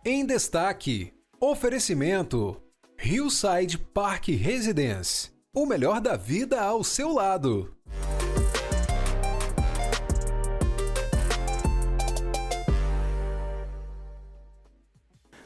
Em destaque, oferecimento Hillside Park Residence. O melhor da vida ao seu lado.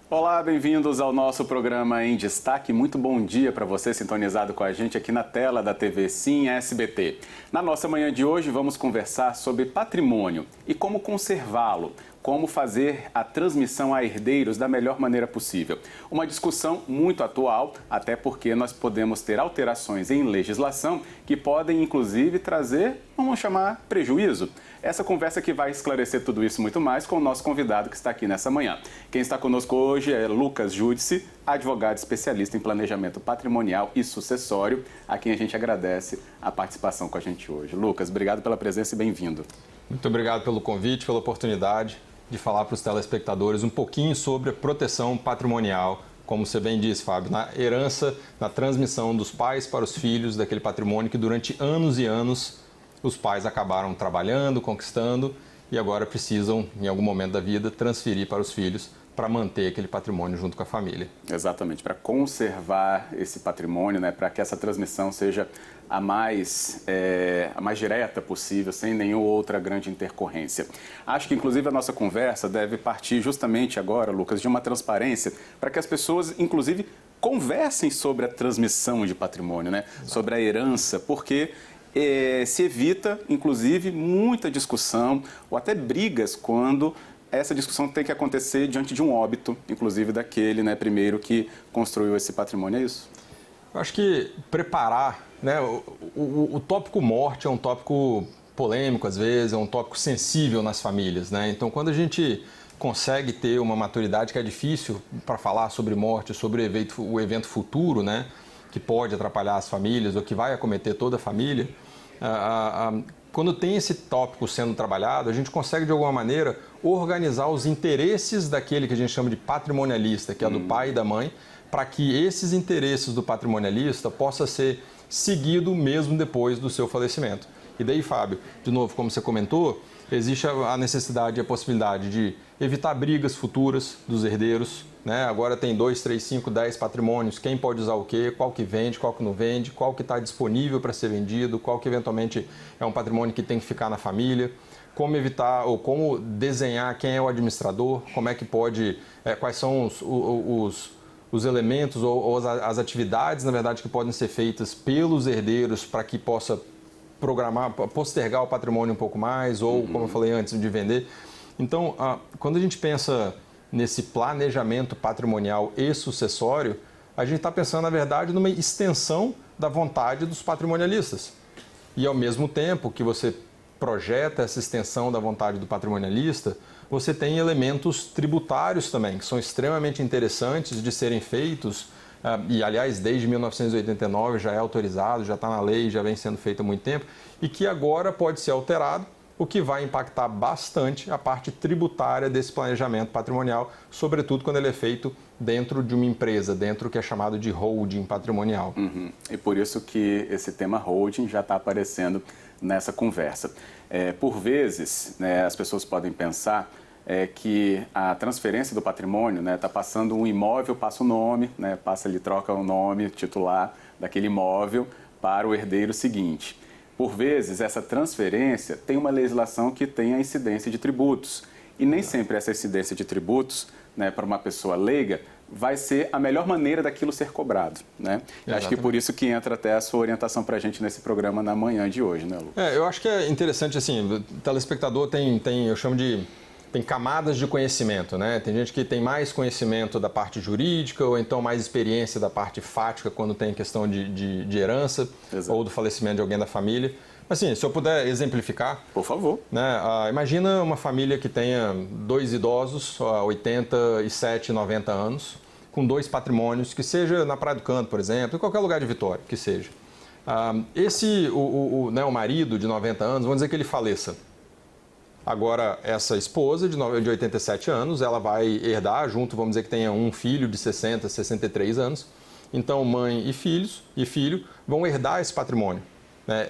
Olá, bem-vindos ao nosso programa Em Destaque. Muito bom dia para você sintonizado com a gente aqui na tela da TV Sim SBT. Na nossa manhã de hoje vamos conversar sobre patrimônio e como conservá-lo. Como fazer a transmissão a herdeiros da melhor maneira possível. Uma discussão muito atual, até porque nós podemos ter alterações em legislação que podem, inclusive, trazer, vamos chamar, prejuízo. Essa conversa que vai esclarecer tudo isso e muito mais com o nosso convidado que está aqui nessa manhã. Quem está conosco hoje é Lucas Judice, advogado especialista em planejamento patrimonial e sucessório, a quem a gente agradece a participação com a gente hoje. Lucas, obrigado pela presença e bem-vindo. Muito obrigado pelo convite, pela oportunidade de falar para os telespectadores um pouquinho sobre a proteção patrimonial, como você bem disse, Fábio, na herança, na transmissão dos pais para os filhos daquele patrimônio que durante anos e anos os pais acabaram trabalhando, conquistando e agora precisam, em algum momento da vida, transferir para os filhos para manter aquele patrimônio junto com a família. Exatamente, para conservar esse patrimônio, né, para que essa transmissão seja a mais direta possível, sem nenhuma outra grande intercorrência. Acho que, inclusive, a nossa conversa deve partir justamente agora, Lucas, de uma transparência para que as pessoas, inclusive, conversem sobre a transmissão de patrimônio, né, sobre a herança, porque se evita, inclusive, muita discussão ou até brigas quando essa discussão tem que acontecer diante de um óbito, inclusive daquele, né, primeiro que construiu esse patrimônio, é isso? Eu acho que preparar, né, o tópico morte é um tópico polêmico às vezes, é um tópico sensível nas famílias, né? Então quando a gente consegue ter uma maturidade que é difícil para falar sobre morte, sobre o evento futuro, né, que pode atrapalhar as famílias ou que vai acometer toda a família, quando tem esse tópico sendo trabalhado, a gente consegue de alguma maneira organizar os interesses daquele que a gente chama de patrimonialista, que é do pai e da mãe, para que esses interesses do patrimonialista possa ser seguido mesmo depois do seu falecimento. E daí, Fábio, de novo, como você comentou, existe a necessidade e a possibilidade de evitar brigas futuras dos herdeiros, né? Agora tem 2, 3, 5, 10 patrimônios, quem pode usar o quê, qual que vende, qual que não vende, qual que está disponível para ser vendido, qual que eventualmente é um patrimônio que tem que ficar na família, como evitar ou como desenhar quem é o administrador, como é que pode, quais são os elementos ou as atividades, na verdade, que podem ser feitas pelos herdeiros para que possa programar, postergar o patrimônio um pouco mais ou, como eu falei antes, de vender. Então, quando a gente pensa nesse planejamento patrimonial e sucessório, a gente está pensando, na verdade, numa extensão da vontade dos patrimonialistas. E, ao mesmo tempo que você projeta essa extensão da vontade do patrimonialista, você tem elementos tributários também, que são extremamente interessantes de serem feitos, e, aliás, desde 1989 já é autorizado, já está na lei, já vem sendo feito há muito tempo, e que agora pode ser alterado, o que vai impactar bastante a parte tributária desse planejamento patrimonial, sobretudo quando ele é feito dentro de uma empresa, dentro do que é chamado de holding patrimonial. E por isso que esse tema holding já está aparecendo nessa conversa. Por vezes, né, as pessoas podem pensar que a transferência do patrimônio, né, está passando um imóvel, passa o nome, né, ele troca o nome titular daquele imóvel para o herdeiro seguinte. Por vezes, essa transferência tem uma legislação que tem a incidência de tributos. E nem sempre essa incidência de tributos, né, para uma pessoa leiga, vai ser a melhor maneira daquilo ser cobrado, né? Acho que por isso que entra até a sua orientação para a gente nesse programa na manhã de hoje, né, Lu? Eu acho que é interessante, assim, o telespectador eu chamo de... Tem camadas de conhecimento, né? Tem gente que tem mais conhecimento da parte jurídica ou então mais experiência da parte fática quando tem questão de herança. Exato. Ou do falecimento de alguém da família. Mas assim, se eu puder exemplificar... Por favor. Né? Imagina uma família que tenha 2 idosos, 87, 90 anos, com 2 patrimônios, que seja na Praia do Canto, por exemplo, em qualquer lugar de Vitória, que seja. O marido de 90 anos, vamos dizer que ele faleça. Agora, essa esposa de 87 anos, ela vai herdar junto, vamos dizer que tenha um filho de 60, 63 anos. Então, mãe e filho vão herdar esse patrimônio.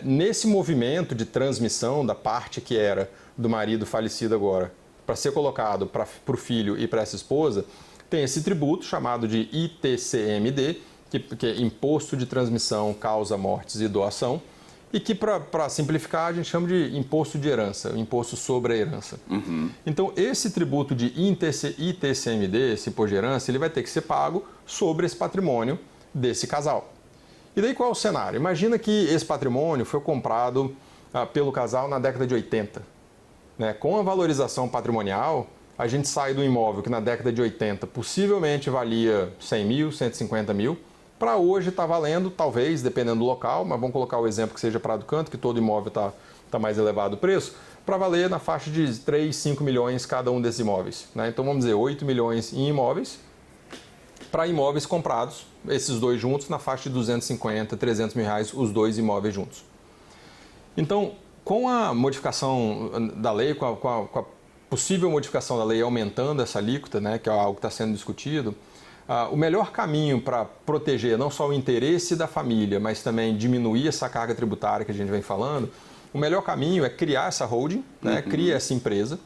Nesse movimento de transmissão da parte que era do marido falecido agora, para ser colocado para o filho e para essa esposa, tem esse tributo chamado de ITCMD, que é Imposto de Transmissão, Causa, Mortes e Doação, e que, para simplificar, a gente chama de imposto de herança, imposto sobre a herança. Então, esse tributo de ITCMD, esse imposto de herança, ele vai ter que ser pago sobre esse patrimônio desse casal. E daí qual é o cenário? Imagina que esse patrimônio foi comprado pelo casal na década de 80. Né? Com a valorização patrimonial, a gente sai do imóvel que na década de 80 possivelmente valia 100 mil, 150 mil, para hoje está valendo, talvez, dependendo do local, mas vamos colocar o exemplo que seja Praia do Canto, que todo imóvel está mais elevado o preço, para valer na faixa de 3, 5 milhões cada um desses imóveis. Né? Então vamos dizer 8 milhões em imóveis, para imóveis comprados, esses dois juntos, na faixa de 250, 300 mil reais, os dois imóveis juntos. Então, com a modificação da lei, com a possível modificação da lei aumentando essa alíquota, né, que é algo que está sendo discutido, o melhor caminho para proteger não só o interesse da família, mas também diminuir essa carga tributária que a gente vem falando, o melhor caminho é criar essa holding, né, cria essa empresa,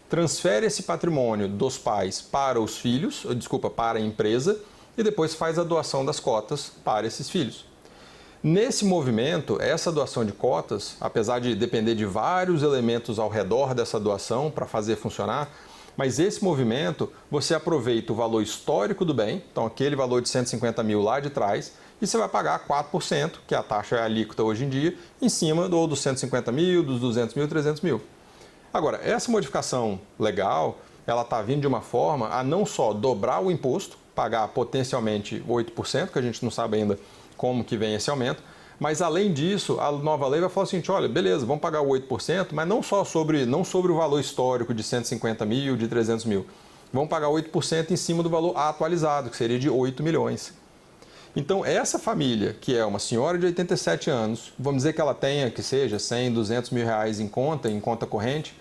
transfere esse patrimônio dos pais para os filhos, para a empresa, e depois faz a doação das cotas para esses filhos. Nesse movimento, essa doação de cotas, apesar de depender de vários elementos ao redor dessa doação para fazer funcionar, mas esse movimento, você aproveita o valor histórico do bem, então aquele valor de 150 mil lá de trás, e você vai pagar 4%, que a taxa é alíquota hoje em dia, em cima dos 150 mil, dos 200 mil, 300 mil. Agora, essa modificação legal, ela está vindo de uma forma a não só dobrar o imposto, pagar potencialmente 8%, que a gente não sabe ainda como que vem esse aumento, mas além disso, a nova lei vai falar assim, olha, beleza, vamos pagar o 8%, mas não sobre o valor histórico de 150 mil, de 300 mil. Vamos pagar 8% em cima do valor atualizado, que seria de 8 milhões. Então, essa família, que é uma senhora de 87 anos, vamos dizer que ela tenha, que seja 100, 200 mil reais em conta corrente,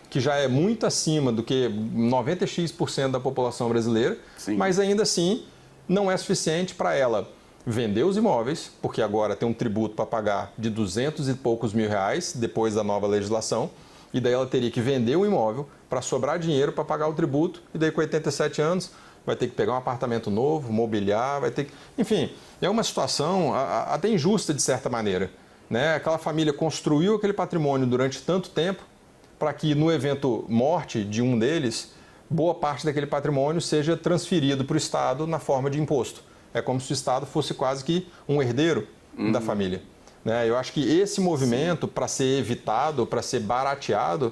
que já é muito acima do que 90% da população brasileira, sim, mas ainda assim não é suficiente para ela vender os imóveis, porque agora tem um tributo para pagar de 200 e poucos mil reais depois da nova legislação, e daí ela teria que vender o imóvel para sobrar dinheiro para pagar o tributo, e daí com 87 anos vai ter que pegar um apartamento novo, mobiliar, vai ter que... Enfim, é uma situação até injusta de certa maneira. Né? Aquela família construiu aquele patrimônio durante tanto tempo para que no evento morte de um deles, boa parte daquele patrimônio seja transferido para o Estado na forma de imposto. É como se o Estado fosse quase que um herdeiro da família. Né? Eu acho que esse movimento, para ser evitado, para ser barateado,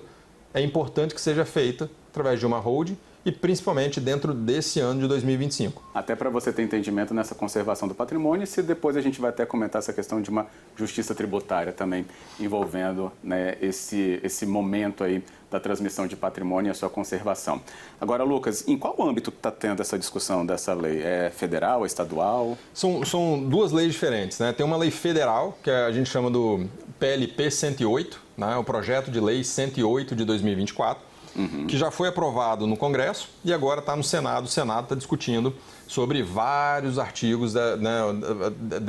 é importante que seja feito através de uma holding e principalmente dentro desse ano de 2025. Até para você ter entendimento nessa conservação do patrimônio, se depois a gente vai até comentar essa questão de uma justiça tributária também envolvendo, né, esse momento aí da transmissão de patrimônio e a sua conservação. Agora, Lucas, em qual âmbito está tendo essa discussão dessa lei? É federal, é estadual? São duas leis diferentes. Né? Tem uma lei federal, que a gente chama do PLP 108, né? O projeto de lei 108 de 2024, que já foi aprovado no Congresso e agora está no Senado. O Senado está discutindo sobre vários artigos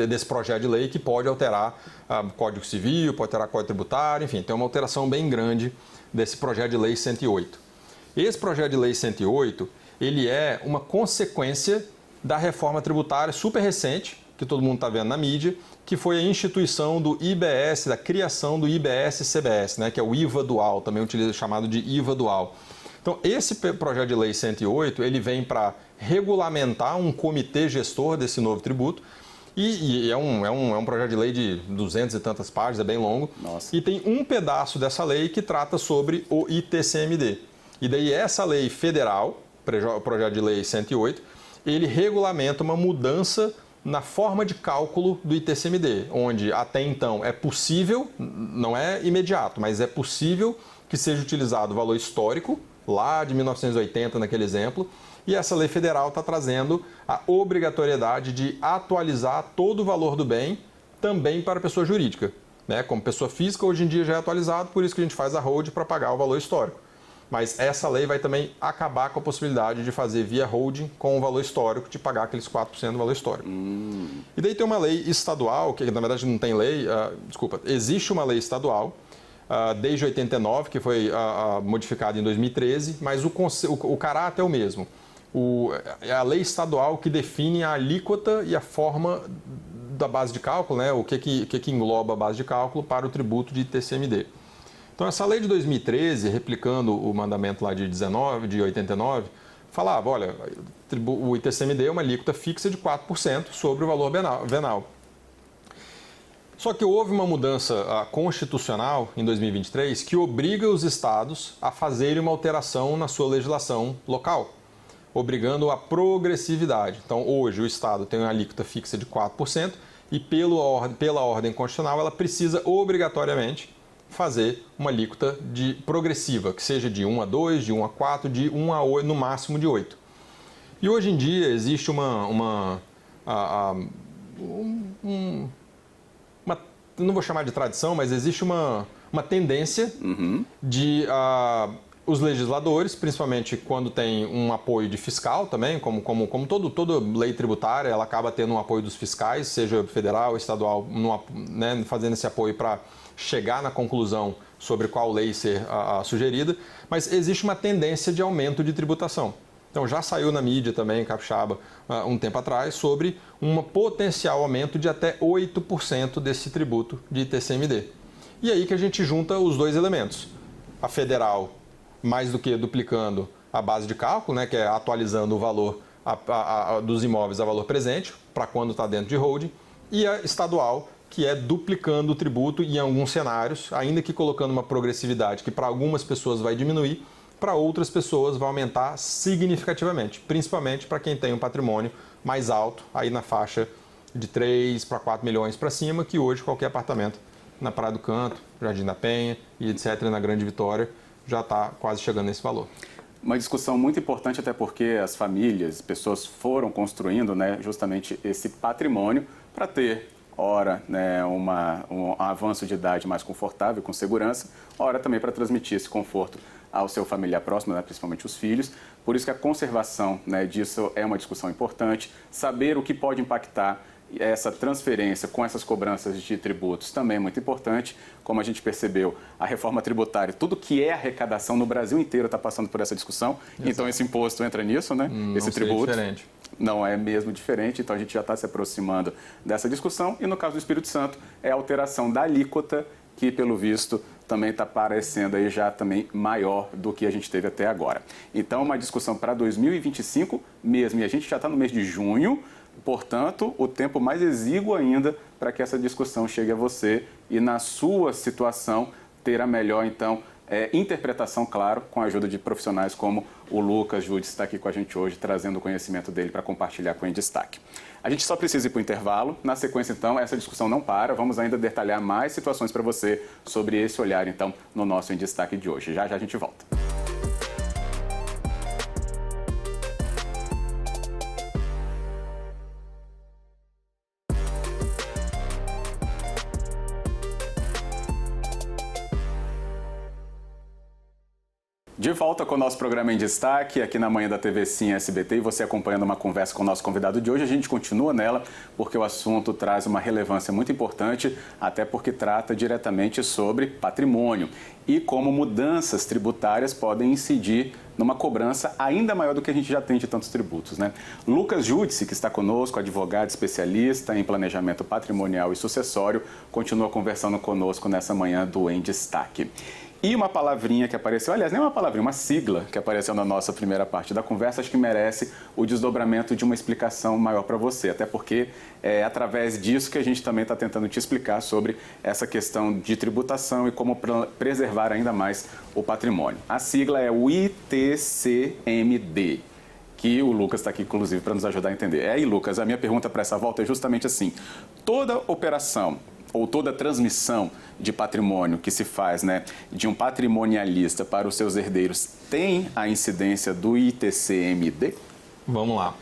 desse projeto de lei que pode alterar o Código Civil, pode alterar o Código Tributário, enfim, tem uma alteração bem grande desse projeto de lei 108. Esse projeto de lei 108, ele é uma consequência da reforma tributária super recente, que todo mundo está vendo na mídia, que foi a instituição do IBS, da criação do IBS-CBS, né, que é o IVA dual, também chamado de IVA dual. Então, esse projeto de lei 108, ele vem para regulamentar um comitê gestor desse novo tributo, e é um projeto de lei de 200 e tantas páginas, é bem longo. Nossa. E tem um pedaço dessa lei que trata sobre o ITCMD. E daí essa lei federal, o projeto de lei 108, ele regulamenta uma mudança na forma de cálculo do ITCMD, onde até então é possível, não é imediato, mas é possível que seja utilizado o valor histórico, lá de 1980 naquele exemplo, e essa lei federal está trazendo a obrigatoriedade de atualizar todo o valor do bem também para a pessoa jurídica. Né? Como pessoa física, hoje em dia já é atualizado, por isso que a gente faz a holding para pagar o valor histórico. Mas essa lei vai também acabar com a possibilidade de fazer via holding com o valor histórico, de pagar aqueles 4% do valor histórico. E daí tem uma lei estadual, que na verdade não tem lei, existe uma lei estadual, desde 89, que foi modificada em 2013, mas o caráter é o mesmo. é a lei estadual que define a alíquota e a forma da base de cálculo, né? O que engloba a base de cálculo para o tributo de ITCMD. Então, essa lei de 2013, replicando o mandamento lá de 89, falava, olha, o ITCMD é uma alíquota fixa de 4% sobre o valor venal. Só que houve uma mudança constitucional em 2023 que obriga os estados a fazerem uma alteração na sua legislação local, obrigando a progressividade. Então, hoje, o estado tem uma alíquota fixa de 4% e, pela ordem constitucional, ela precisa obrigatoriamente fazer uma alíquota progressiva, que seja de 1 a 2, de 1 a 4, de 1 a 8, no máximo de 8. E hoje em dia existe não vou chamar de tradição, mas existe uma tendência de os legisladores, principalmente quando tem um apoio de fiscal também, como toda lei tributária, ela acaba tendo um apoio dos fiscais, seja federal, estadual, né, fazendo esse apoio para chegar na conclusão sobre qual lei ser sugerida, mas existe uma tendência de aumento de tributação. Então já saiu na mídia também, capixaba, um tempo atrás, sobre um potencial aumento de até 8% desse tributo de ITCMD. E aí que a gente junta os dois elementos. A federal, mais do que duplicando a base de cálculo, né, que é atualizando o valor dos imóveis a valor presente, para quando está dentro de holding, e a estadual, que é duplicando o tributo em alguns cenários, ainda que colocando uma progressividade que para algumas pessoas vai diminuir, para outras pessoas vai aumentar significativamente, principalmente para quem tem um patrimônio mais alto, aí na faixa de 3 para 4 milhões para cima, que hoje qualquer apartamento na Praia do Canto, Jardim da Penha e etc., na Grande Vitória, já está quase chegando nesse valor. Uma discussão muito importante, até porque as famílias, pessoas foram construindo, né, justamente esse patrimônio para ter, ora, né, um avanço de idade mais confortável, com segurança, ora também para transmitir esse conforto ao seu familiar próximo, né, principalmente os filhos. Por isso que a conservação, né, disso é uma discussão importante. Saber o que pode impactar essa transferência com essas cobranças de tributos também é muito importante. Como a gente percebeu, a reforma tributária, tudo que é arrecadação no Brasil inteiro está passando por essa discussão. Exato. Então esse imposto entra nisso, né? Esse tributo. Diferente. Não é mesmo diferente, então a gente já está se aproximando dessa discussão. E no caso do Espírito Santo, é a alteração da alíquota, que pelo visto também está parecendo aí já também maior do que a gente teve até agora. Então uma discussão para 2025 mesmo, e a gente já está no mês de junho. Portanto, o tempo mais exíguo ainda para que essa discussão chegue a você e, na sua situação, ter a melhor, então, interpretação, claro, com a ajuda de profissionais como o Lucas Judes, que está aqui com a gente hoje, trazendo o conhecimento dele para compartilhar com o Em Destaque. A gente só precisa ir para o intervalo. Na sequência, então, essa discussão não para. Vamos ainda detalhar mais situações para você sobre esse olhar, então, no nosso Em Destaque de hoje. Já já a gente volta. De volta com o nosso programa Em Destaque, aqui na manhã da TV Sim SBT, e você acompanhando uma conversa com o nosso convidado de hoje. A gente continua nela porque o assunto traz uma relevância muito importante, até porque trata diretamente sobre patrimônio e como mudanças tributárias podem incidir numa cobrança ainda maior do que a gente já tem de tantos tributos, né? Lucas Judice, que está conosco, advogado especialista em planejamento patrimonial e sucessório, continua conversando conosco nessa manhã do Em Destaque. E uma palavrinha que apareceu, aliás, nem uma palavrinha, uma sigla que apareceu na nossa primeira parte da conversa, acho que merece o desdobramento de uma explicação maior para você, até porque é através disso que a gente também está tentando te explicar sobre essa questão de tributação e como preservar ainda mais o patrimônio. A sigla é o ITCMD, que o Lucas está aqui, inclusive, para nos ajudar a entender. Aí, Lucas, a minha pergunta para essa volta é justamente assim: toda operação ou toda transmissão de patrimônio que se faz, né, de um patrimonialista para os seus herdeiros tem a incidência do ITCMD? Vamos lá.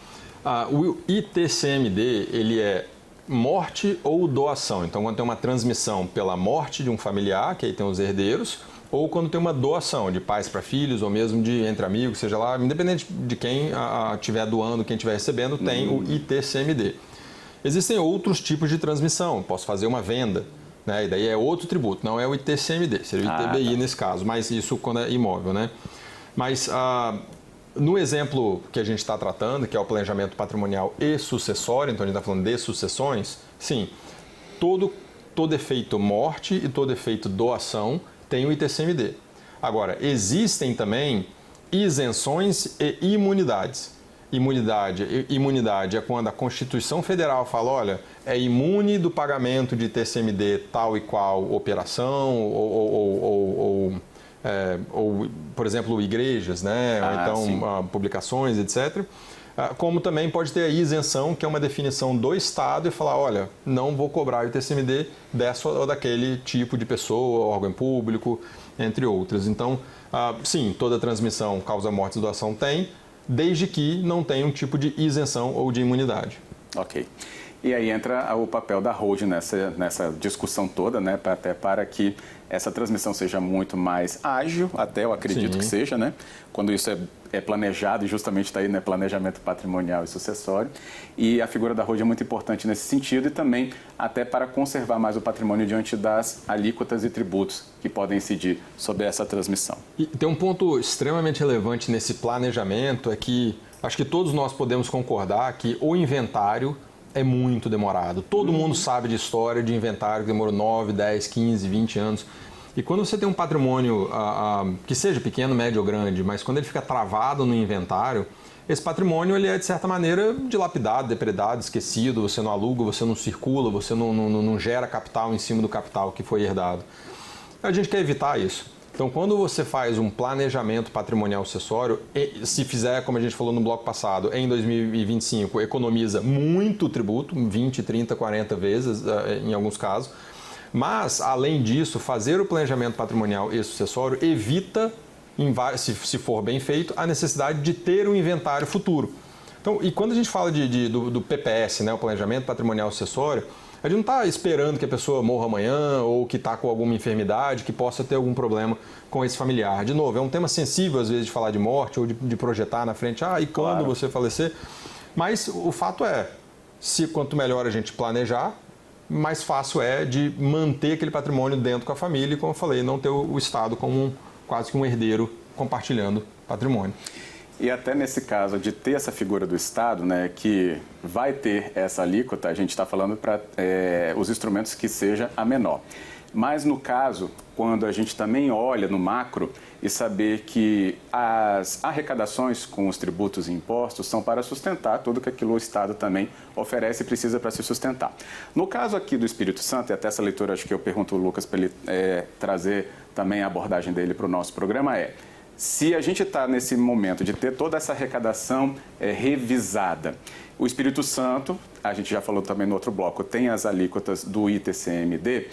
O ITCMD, ele é morte ou doação. Então, quando tem uma transmissão pela morte de um familiar, que aí tem os herdeiros, ou quando tem uma doação de pais para filhos, ou mesmo de entre amigos, seja lá, independente de quem estiver doando, quem estiver recebendo, tem o ITCMD. Existem outros tipos de transmissão. Posso fazer uma venda, né? E daí é outro tributo, não é o ITCMD, seria o ITBI nesse caso, mas isso quando é imóvel, né? Mas No exemplo que a gente está tratando, que é o planejamento patrimonial e sucessório, então a gente está falando de sucessões, sim, todo efeito morte e todo efeito doação tem o ITCMD. Agora, existem também isenções e imunidades. Imunidade é quando a Constituição Federal fala, olha, é imune do pagamento de ITCMD tal e qual operação ou por exemplo, igrejas, né? Ou então publicações, etc. Como também pode ter a isenção, que é uma definição do Estado e falar, olha, não vou cobrar o ITCMD dessa ou daquele tipo de pessoa, órgão público, entre outras. Então, sim, toda transmissão, causa morte e doação tem, desde que não tenha um tipo de isenção ou de imunidade. Ok. E aí entra o papel da holding nessa discussão toda, né? Até para que essa transmissão seja muito mais ágil, até eu acredito que seja, né? Quando isso é planejado, e justamente está aí, né? Planejamento patrimonial e sucessório. E a figura da holding é muito importante nesse sentido e também até para conservar mais o patrimônio diante das alíquotas e tributos que podem incidir sobre essa transmissão. E tem um ponto extremamente relevante nesse planejamento, é que acho que todos nós podemos concordar que o inventário é muito demorado. Todo mundo sabe de história de inventário que demorou 9, 10, 15, 20 anos. E quando você tem um patrimônio que seja pequeno, médio ou grande, mas quando ele fica travado no inventário, esse patrimônio ele é, de certa maneira, dilapidado, depredado, esquecido, você não aluga, você não circula, você não gera capital em cima do capital que foi herdado. A gente quer evitar isso. Então, quando você faz um planejamento patrimonial sucessório, se fizer, como a gente falou no bloco passado, em 2025, economiza muito tributo, 20, 30, 40 vezes em alguns casos. Mas, além disso, fazer o planejamento patrimonial e sucessório evita, se for bem feito, a necessidade de ter um inventário futuro. Então, e quando a gente fala do PPS, né, o planejamento patrimonial sucessório, a gente não está esperando que a pessoa morra amanhã ou que está com alguma enfermidade, que possa ter algum problema com esse familiar. De novo, é um tema sensível, às vezes, de falar de morte ou de projetar na frente, e quando você falecer. Mas o fato é, quanto melhor a gente planejar, mais fácil é de manter aquele patrimônio dentro com a família e, como eu falei, não ter o Estado como quase que um herdeiro compartilhando patrimônio. E até nesse caso de ter essa figura do Estado, né, que vai ter essa alíquota, a gente está falando para os instrumentos que seja a menor. Mas no caso, quando a gente também olha no macro e saber que as arrecadações com os tributos e impostos são para sustentar tudo que aquilo o Estado também oferece e precisa para se sustentar. No caso aqui do Espírito Santo, e até essa leitura acho que eu pergunto ao Lucas para ele trazer também a abordagem dele para o nosso programa se a gente está nesse momento de ter toda essa arrecadação revisada, o Espírito Santo, a gente já falou também no outro bloco, tem as alíquotas do ITCMD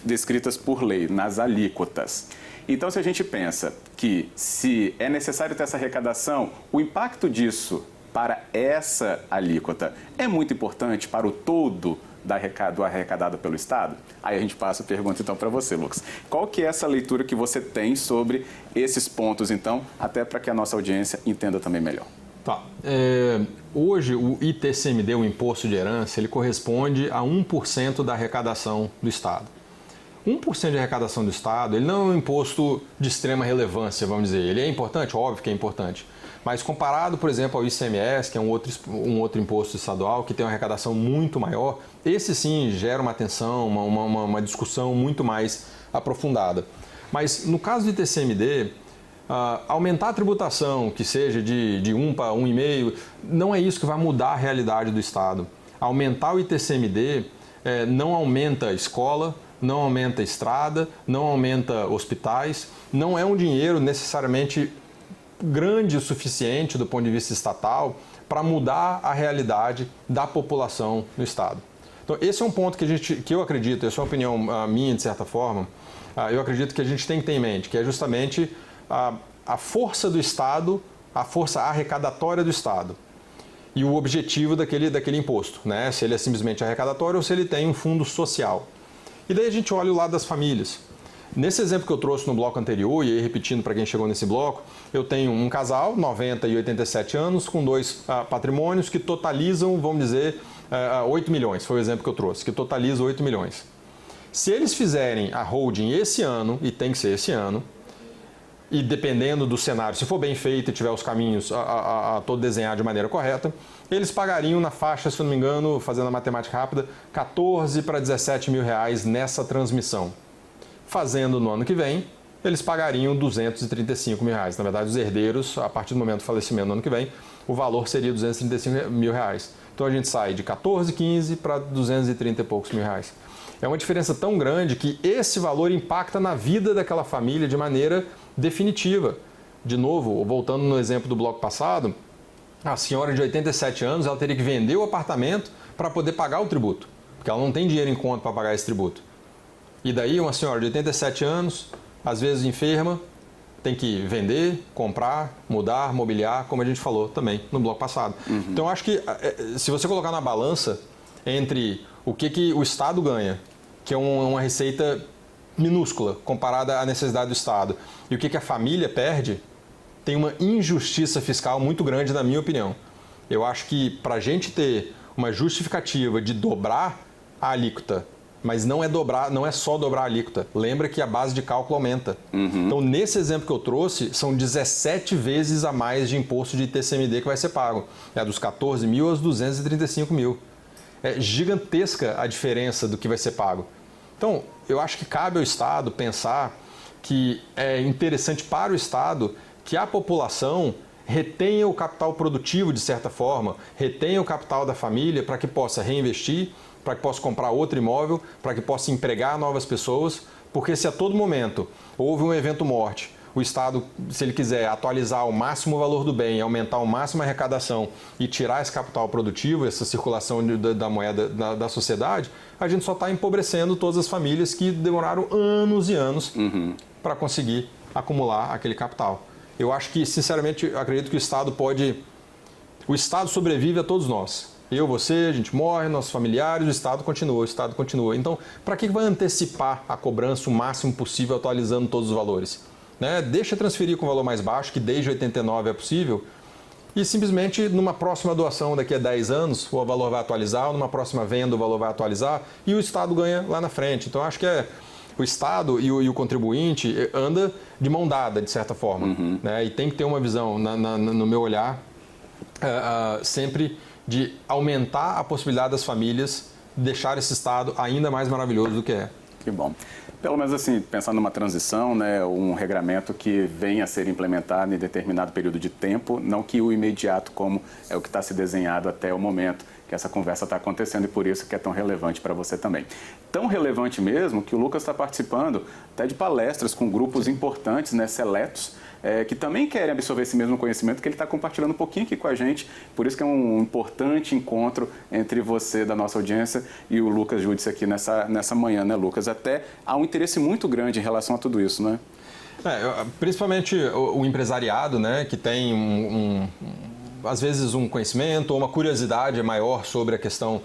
descritas por lei, nas alíquotas. Então, se a gente pensa que se é necessário ter essa arrecadação, o impacto disso para essa alíquota é muito importante para o todo do arrecadado pelo Estado? Aí a gente passa a pergunta então para você, Lucas. Qual que é essa leitura que você tem sobre esses pontos, então, até para que a nossa audiência entenda também melhor? Tá. Hoje, o ITCMD, o Imposto de Herança, ele corresponde a 1% da arrecadação do Estado. 1% de arrecadação do Estado, ele não é um imposto de extrema relevância, vamos dizer. Ele é importante? Óbvio que é importante. Mas comparado, por exemplo, ao ICMS, que é um outro imposto estadual, que tem uma arrecadação muito maior, esse sim gera uma atenção, uma discussão muito mais aprofundada. Mas no caso do ITCMD, aumentar a tributação, que seja de 1 para 1,5, não é isso que vai mudar a realidade do Estado. Aumentar o ITCMD não aumenta escola, não aumenta estrada, não aumenta hospitais, não é um dinheiro necessariamente grande o suficiente do ponto de vista estatal para mudar a realidade da população no Estado. Então, esse é um ponto que eu acredito, essa é uma opinião minha, de certa forma, eu acredito que a gente tem que ter em mente, que é justamente a força do Estado, a força arrecadatória do Estado e o objetivo daquele imposto, né? Se ele é simplesmente arrecadatório ou se ele tem um fundo social. E daí a gente olha o lado das famílias. Nesse exemplo que eu trouxe no bloco anterior, e aí repetindo para quem chegou nesse bloco, eu tenho um casal, 90 e 87 anos, com 2 patrimônios que totalizam, vamos dizer, 8 milhões, foi o exemplo que eu trouxe, que totaliza 8 milhões. Se eles fizerem a holding esse ano, e tem que ser esse ano, e dependendo do cenário, se for bem feito e tiver os caminhos a todo desenhar de maneira correta, eles pagariam na faixa, se eu não me engano, fazendo a matemática rápida, 14 para 17 mil reais nessa transmissão. Fazendo no ano que vem, eles pagariam 235 mil reais. Na verdade, os herdeiros, a partir do momento do falecimento no ano que vem, o valor seria 235 mil reais. Então a gente sai de 14, 15 para 230 e poucos mil reais. É uma diferença tão grande que esse valor impacta na vida daquela família de maneira definitiva. De novo, voltando no exemplo do bloco passado, a senhora de 87 anos ela teria que vender o apartamento para poder pagar o tributo, porque ela não tem dinheiro em conta para pagar esse tributo. E daí uma senhora de 87 anos, às vezes enferma, tem que vender, comprar, mudar, mobiliar, como a gente falou também no bloco passado. Então eu acho que se você colocar na balança entre o que o Estado ganha, que é uma receita minúscula comparada à necessidade do Estado, e o que a família perde, tem uma injustiça fiscal muito grande, na minha opinião. Eu acho que para a gente ter uma justificativa de dobrar a alíquota, mas não é só dobrar a alíquota. Lembra que a base de cálculo aumenta. Então, nesse exemplo que eu trouxe, são 17 vezes a mais de imposto de ITCMD que vai ser pago. É dos 14 mil aos 235 mil. É gigantesca a diferença do que vai ser pago. Então, eu acho que cabe ao Estado pensar que é interessante para o Estado que a população retenha o capital produtivo de certa forma, retenha o capital da família para que possa reinvestir, para que possa comprar outro imóvel, para que possa empregar novas pessoas, porque se a todo momento houve um evento morte, o Estado, se ele quiser atualizar ao máximo o valor do bem, aumentar ao máximo a arrecadação e tirar esse capital produtivo, essa circulação da moeda da sociedade, a gente só está empobrecendo todas as famílias que demoraram anos e anos para conseguir acumular aquele capital. Eu acho que, sinceramente, acredito que o Estado sobrevive a todos nós. Eu, você, a gente morre, nossos familiares, o Estado continua. Então, para que vai antecipar a cobrança o máximo possível, atualizando todos os valores? Né? Deixa transferir com o valor mais baixo, que desde 89 é possível, e simplesmente numa próxima doação daqui a 10 anos, o valor vai atualizar, numa próxima venda o valor vai atualizar e o Estado ganha lá na frente. Então, acho que o Estado e o contribuinte anda de mão dada, de certa forma. Né? E tem que ter uma visão, no meu olhar, sempre de aumentar a possibilidade das famílias deixar esse Estado ainda mais maravilhoso do que é. Que bom. Pelo menos assim, pensando numa transição, né, um regramento que venha a ser implementado em determinado período de tempo, não que o imediato, como é o que está se desenhado até o momento que essa conversa está acontecendo, e por isso que é tão relevante para você também. Tão relevante mesmo que o Lucas está participando até de palestras com grupos importantes, né, seletos, que também querem absorver esse mesmo conhecimento que ele está compartilhando um pouquinho aqui com a gente. Por isso que é um importante encontro entre você, da nossa audiência, e o Lucas Giudice aqui nessa manhã, né, Lucas? Até há um interesse muito grande em relação a tudo isso, né? Principalmente o empresariado, né, que tem às vezes um conhecimento ou uma curiosidade maior sobre a questão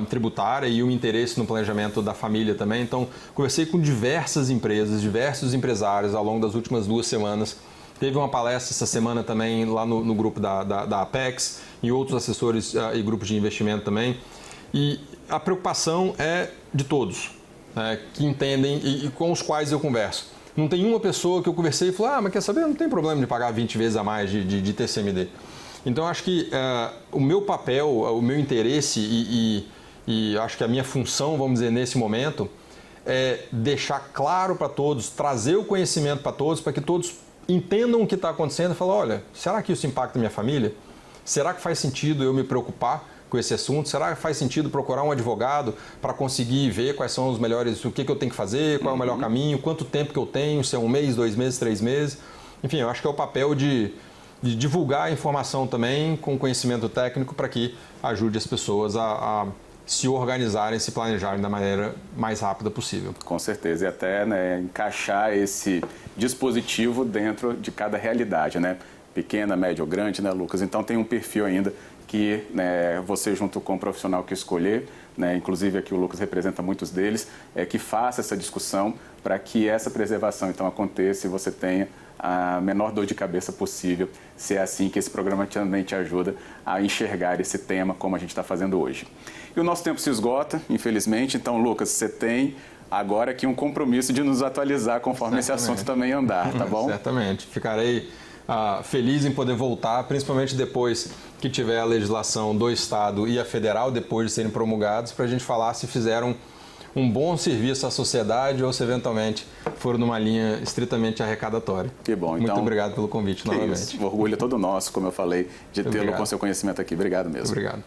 tributária e um interesse no planejamento da família também. Então, conversei com diversas empresas, diversos empresários ao longo das últimas 2 semanas. Teve uma palestra essa semana também lá no grupo da Apex e outros assessores e grupos de investimento também. E a preocupação é de todos, né, que entendem e com os quais eu converso. Não tem uma pessoa que eu conversei e falou, mas quer saber, não tem problema de pagar 20 vezes a mais de TCMD. Então, acho que o meu papel, o meu interesse e acho que a minha função, vamos dizer, nesse momento, é deixar claro para todos, trazer o conhecimento para todos, para que todos entendam o que está acontecendo e falem, olha, será que isso impacta a minha família? Será que faz sentido eu me preocupar com esse assunto? Será que faz sentido procurar um advogado para conseguir ver quais são os melhores, o que eu tenho que fazer, qual é o melhor caminho, quanto tempo que eu tenho, se é 1 mês, 2 meses, 3 meses? Enfim, eu acho que é o papel de divulgar a informação também com conhecimento técnico para que ajude as pessoas a se organizarem, se planejarem da maneira mais rápida possível. Com certeza, e até, né, encaixar esse dispositivo dentro de cada realidade, né? Pequena, média ou grande, né, Lucas? Então tem um perfil ainda que, né, você junto com o profissional que escolher, né, inclusive aqui o Lucas representa muitos deles, que faça essa discussão para que essa preservação então aconteça e você tenha a menor dor de cabeça possível, se é assim que esse programa também te ajuda a enxergar esse tema como a gente está fazendo hoje. E o nosso tempo se esgota, infelizmente, então, Lucas, você tem agora aqui um compromisso de nos atualizar conforme esse assunto também andar, tá bom? Certamente. Ficarei feliz em poder voltar, principalmente depois que tiver a legislação do Estado e a federal, depois de serem promulgados, para a gente falar se fizeram um bom serviço à sociedade ou se eventualmente foram numa linha estritamente arrecadatória. Que bom. Então, muito obrigado pelo convite novamente. Isso. O orgulho é todo nosso, como eu falei, de tê-lo com seu conhecimento aqui. Obrigado mesmo. Muito obrigado.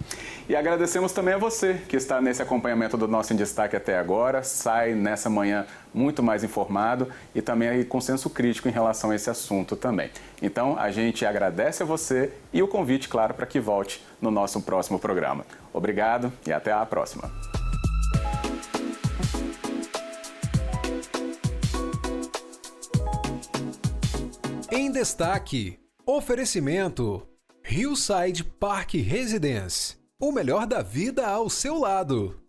E agradecemos também a você que está nesse acompanhamento do nosso Em Destaque até agora. Sai nessa manhã muito mais informado e também aí com senso crítico em relação a esse assunto também. Então, a gente agradece a você e o convite, claro, para que volte no nosso próximo programa. Obrigado e até a próxima. Em Destaque, oferecimento Hillside Park Residence, o melhor da vida ao seu lado.